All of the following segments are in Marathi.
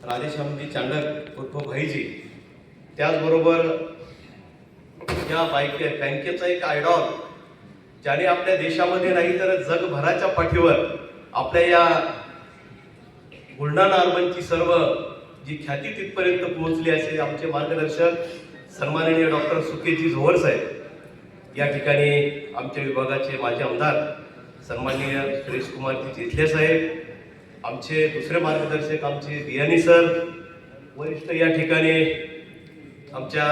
राधेश्यामजी चांडक उर्फ भाईजी, त्याचबरोबर या बँकेचा एक आयडॉल ज्याने आपल्या देशामध्ये नाही तर जगभराच्या पाठीवर आपल्या या बुलढाणा अर्बनची सर्व जी ख्याती तिथपर्यंत पोहोचली असे आमचे मार्गदर्शक सन्माननीय डॉक्टर सुकेजी झोवर साहेब, या ठिकाणी आमच्या विभागाचे माजी आमदार सन्माननीय सुरेश कुमारजी चिखले साहेब, आमचे दुसरे मार्गदर्शक आमचे बियाणी सर, वरिष्ठ या ठिकाणी आमच्या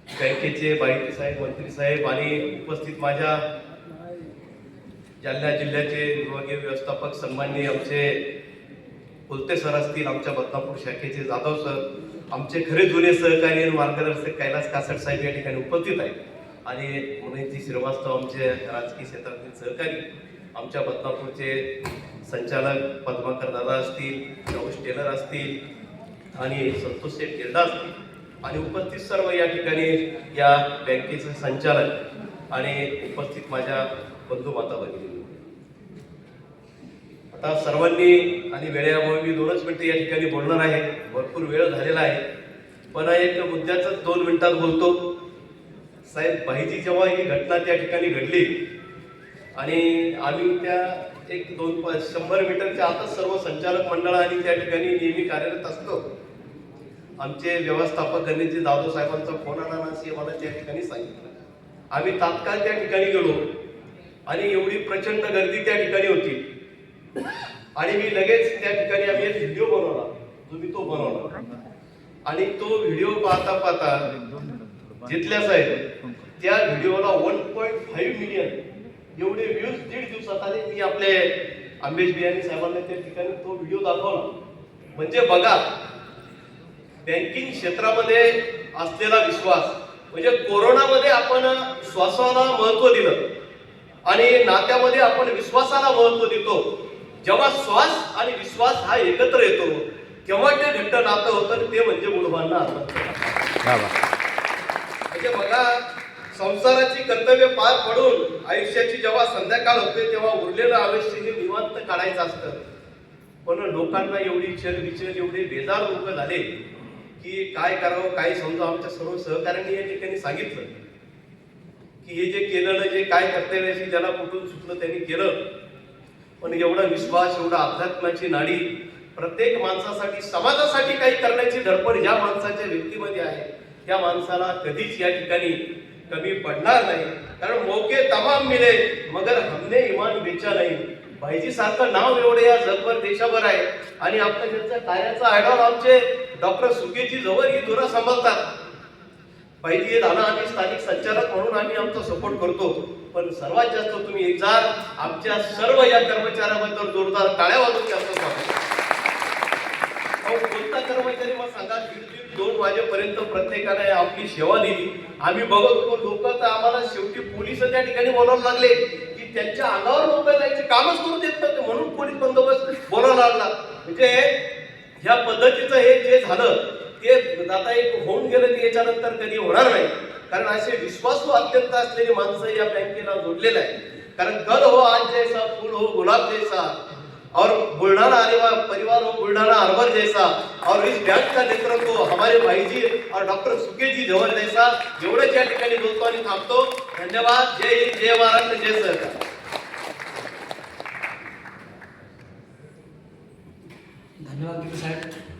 बँकेचे बाईती साहेब, मंत्री साहेब आणि उपस्थित माझ्या जालना जिल्ह्याचे विभागीय व्यवस्थापक सन्माननीय आमचे कुलते सर असतील, आमच्या बदनापूर शाखेचे जाधव सर, आमचे खरे जुने सहकारी आणि मार्गदर्शक कैलास कासट साहेब या ठिकाणी उपस्थित आहेत आणि मुनीजी श्रीवास्तव आमचे राजकीय क्षेत्रातील सहकारी, आमच्या बदनापूरचे संचालक पद्माकर दादा असतील, रमेश टेलर असतील आणि संतोष शेठ गिरडा असतील आणि उपस्थित सर्व या ठिकाणी या बँकेचे संचालक आणि उपस्थित माझ्या बंधू माता भगिनी, आता सर्वांनी आणि वेळेअभावी मी 2च मिनिटं या ठिकाणी बोलणार आहे. भरपूर वेळ झालेला आहे, पण एक मुद्द्याच 2 मिनिटात बोलतो. साहेब, भाईजी जेव्हा ही घटना त्या ठिकाणी घडली आणि आम्ही त्या 100 मीटरच्या आतच सर्व संचालक मंडळ आणि त्या ठिकाणी नेहमी कार्यरत असतो. आमचे व्यवस्थापक गणेशजी जाधव साहेबांचा फोन आला ना असे मला त्या ठिकाणी सांगितलं. आम्ही तात्काळ त्या ठिकाणी गेलो आणि एवढी प्रचंड गर्दी त्या ठिकाणी होती आणि मी लगेच त्या ठिकाणी आम्ही एक व्हिडिओ बनवला, तुम्ही तो बनवला आणि तो व्हिडिओ पाहता पाहता जिथल्या साहेब त्या व्हिडिओला 1.5 मिलियन एवढे व्ह्यूज 1.5 दिवसात आले. मी आपले आंबेश बियाणी साहेबांना त्या ठिकाणी तो व्हिडिओ दाखवला. म्हणजे बघा, बँकिंग क्षेत्रामध्ये असलेला विश्वास, म्हणजे कोरोनामध्ये आपण श्वासाला महत्व दिलं आणि नात्यामध्ये आपण विश्वासाला महत्व देतो. जेव्हा श्वास आणि विश्वास हा एकत्र येतो तेव्हा ते घट्ट नातं होतं, ते म्हणजे मुलबांना म्हणजे बघा, संसाराची कर्तव्य पार पडून आयुष्याची जेव्हा संध्याकाळ होते तेव्हा उरलेलं आयुष्य हे निवांत काढायचं असतं. पण लोकांना एवढी विचल एवढे बेजार लोक झाले की काय करावं काय समजा. आमच्या सर्व सहकार्यांनी या ठिकाणी सांगितलं की हे जे केलं जे काय कर्तव्याची ज्याला कुठून सुटलं त्यांनी केलं, पण एवढा विश्वास, एवढा अध्यात्माची नाडी, प्रत्येक माणसासाठी समाजासाठी काही करण्याची धडपड ज्या माणसाच्या व्यक्तीमध्ये आहे त्या माणसाला कधीच या ठिकाणी कमी पडणार नाही. कारण मौके तमाम मिले मगर हमने ईमान बेचा नाही. भाईजी सारखं नाव एवढे या जगभर देशाभर आहे आणि आपल्या त्यांचा कार्याचा आयडॉल आमचे डॉक्टर सुकेजी जवळ ही धुरा सांभाळतात. भाईजी दादा आम्ही स्थानिक संचालक म्हणून आम्ही आमचा सपोर्ट करतो, पण सर्वात जास्त तुम्ही एकजार आमच्या सर्व या कर्मचाऱ्यांबद्दल जोरदार टाळ्या वाजवून त्यांचं कोणता कर्मचारी मग सांगा 1:30-2 वाजेपर्यंत प्रत्येकाने आपली सेवा दिली. आम्ही बघत होतो लोक तर आम्हाला शेवटी पोलिस त्या ठिकाणी बोलायला लागले की त्यांच्या अंगावर लोक जायचे कामच करू देत नव्हते म्हणून पोलीस बंदोबस्त बोलायला लागला. म्हणजे ह्या पद्धतीचं हे जे झालं ते आता एक होऊन गेलं ते याच्यानंतर कधी होणार नाही. कारण असे विश्वासू अत्यंत असलेली माणसं या बँकेला जोडलेलं आहे. कारण कल हो आज जैसा, फूल हो गुलाब जैसा, और बुलढाना परिवार हो बुलढाना अर्बन जैसा, और इस बैंक का नेतृत्व हमारे भाईजी और डॉक्टर सुकेजी झवर जैसा. एवढंच या ठिकाणी बोलतो आणि थांबतो. धन्यवाद. जय हिंद, जय महाराष्ट्र, जय सरकार. धन्यवाद साहेब.